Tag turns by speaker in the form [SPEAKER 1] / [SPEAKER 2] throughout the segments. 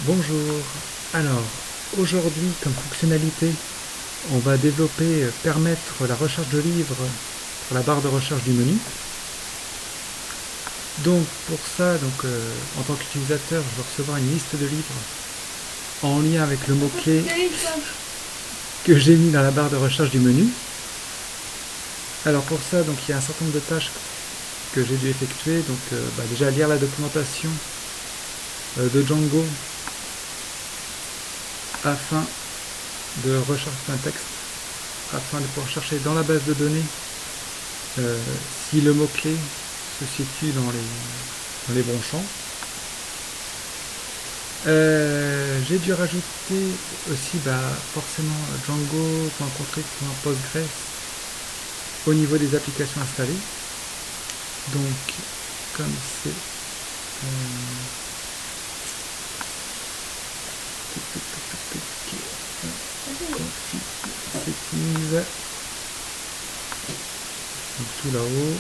[SPEAKER 1] Bonjour, alors aujourd'hui comme fonctionnalité on va développer, permettre la recherche de livres sur la barre de recherche du menu. Donc pour ça, en tant qu'utilisateur je vais recevoir une liste de livres en lien avec le mot-clé que j'ai mis dans la barre de recherche du menu. Alors pour ça, il y a un certain nombre de tâches que j'ai dû effectuer. Déjà lire la documentation de Django afin de rechercher un texte, afin de pouvoir chercher dans la base de données si le mot-clé se situe dans les bons champs. J'ai dû rajouter aussi forcément Django.config.postgres au niveau des applications installées. Donc comme c'est settings, tout là-haut,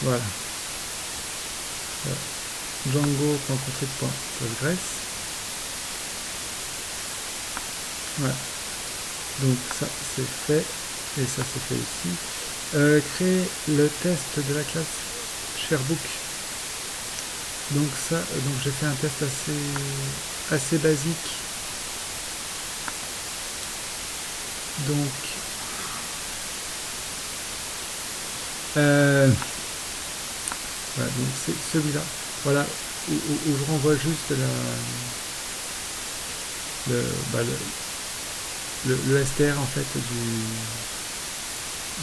[SPEAKER 1] voilà, Django.config.postgres, voilà, donc ça c'est fait, et ça c'est fait ici. Créer le test de la classe Sharebook. Donc j'ai fait un test assez basique. Voilà, donc c'est celui-là. Voilà, où je renvoie juste le str en fait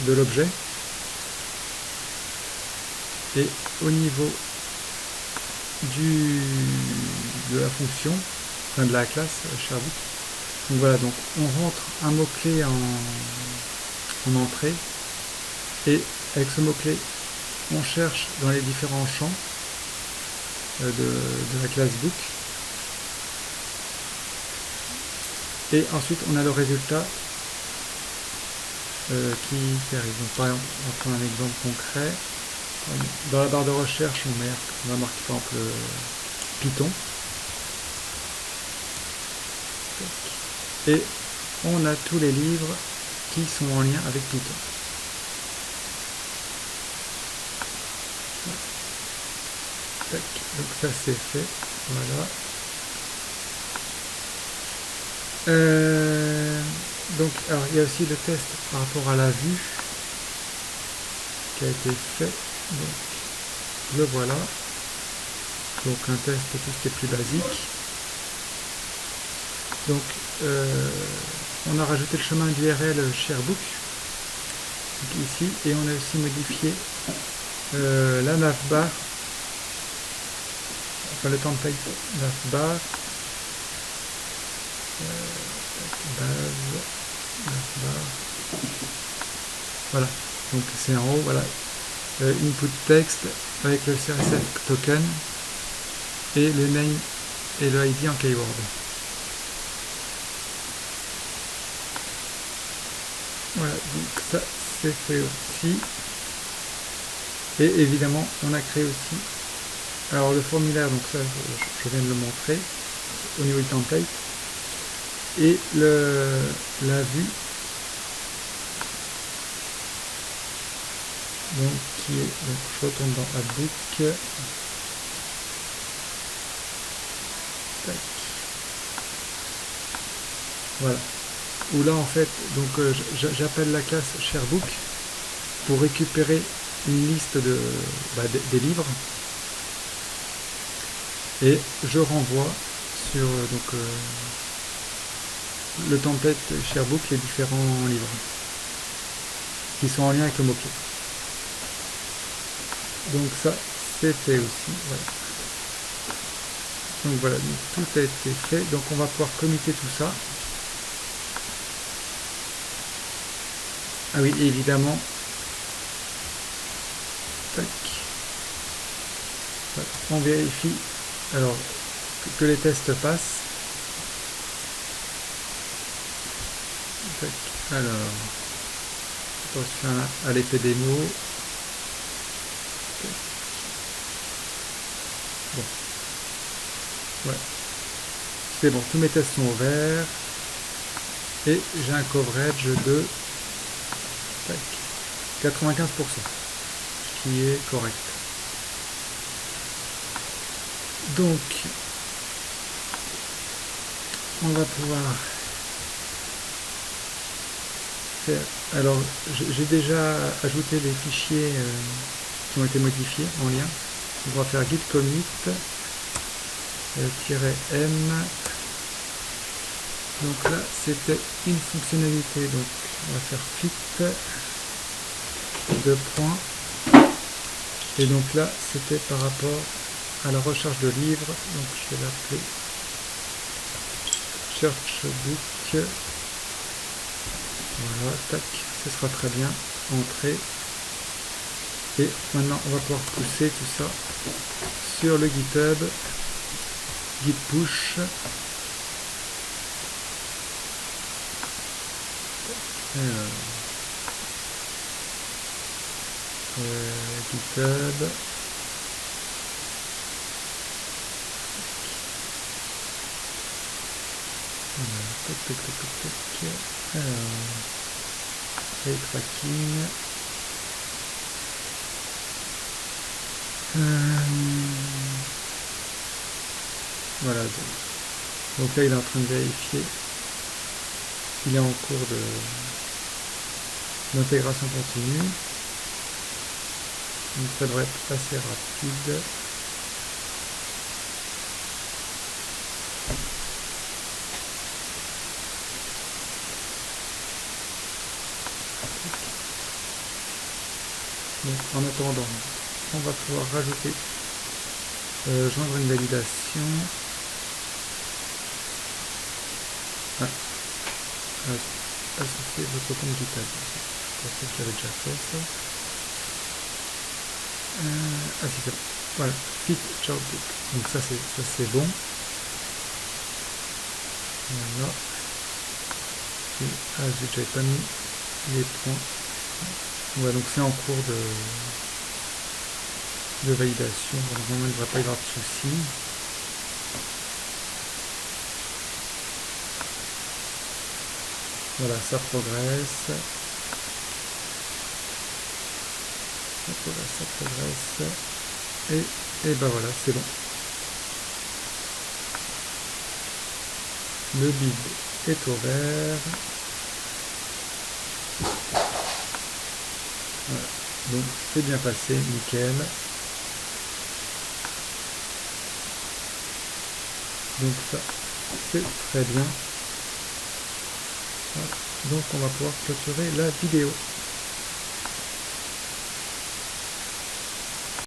[SPEAKER 1] de l'objet. Et au niveau de la fonction, enfin de la classe Sharebook, donc voilà, donc on rentre un mot-clé en entrée, et avec ce mot-clé on cherche dans les différents champs de la classe book, et ensuite on a le résultat qui arrive. Donc par exemple, on va prendre un exemple concret. Dans la barre de recherche on va marquer par exemple Python, et on a tous les livres qui sont en lien avec Python. Donc ça c'est fait, voilà. Alors il y a aussi le test par rapport à la vue qui a été fait, donc le voilà. Donc un test tout ce qui est plus basique. Donc on a rajouté le chemin d'URL Sharebook ici, et on a aussi modifié la navbar, enfin le template navbar, navbar, voilà, donc c'est en haut, voilà, input text avec le CSF token et le name et le ID en keyword. Voilà, donc ça c'est fait aussi. Et évidemment on a créé aussi alors le formulaire, donc ça je viens de le montrer au niveau du template, et la vue, donc qui est, donc je retourne dans AppBook, tac, voilà, où là en fait donc j'appelle la classe Sharebook pour récupérer une liste des livres, et je renvoie sur le template Sharebook les différents livres qui sont en lien avec le mot-clé. Donc ça c'est fait aussi, voilà. Donc voilà, donc tout a été fait, donc on va pouvoir committer tout ça. Ah oui, évidemment, tac, voilà, on vérifie alors que les tests passent. Tac, alors attention à l'effet démo. Bon, Ouais. C'est bon, tous mes tests sont ouverts. Et j'ai un coverage de 95%, ce qui est correct. Donc, on va pouvoir faire... Alors, j'ai déjà ajouté les fichiers qui ont été modifiés en lien. On va faire git commit -m. Donc là, c'était une fonctionnalité. Donc, on va faire fit 2 points. Et donc là, c'était par rapport à la recherche de livres. Donc, je vais l'appeler search book. Voilà, tac, ce sera très bien. Entrée. Et maintenant, on va pouvoir pousser tout ça sur le GitHub. Git push. GitHub. Ray tracking. Voilà. Donc là, il est en train de vérifier. Il est en cours d'intégration continue. Donc ça devrait être assez rapide. Donc en attendant, on va pouvoir rajouter, joindre une validation. Associer votre compte GitHub. Je pensais que j'avais déjà fait ça. Ah si, c'est bon. Voilà, fit chartbook. Donc ça c'est bon. Voilà. Ah, j'avais pas mis les points. Ouais, donc c'est en cours de validation. Normalement, il ne devrait pas y avoir de soucis. Voilà, ça progresse. Ça progresse. Et ben voilà, c'est bon. Le bid est ouvert. Voilà. Donc c'est bien passé, nickel. Donc ça, c'est très bien. Voilà. Donc on va pouvoir clôturer la vidéo.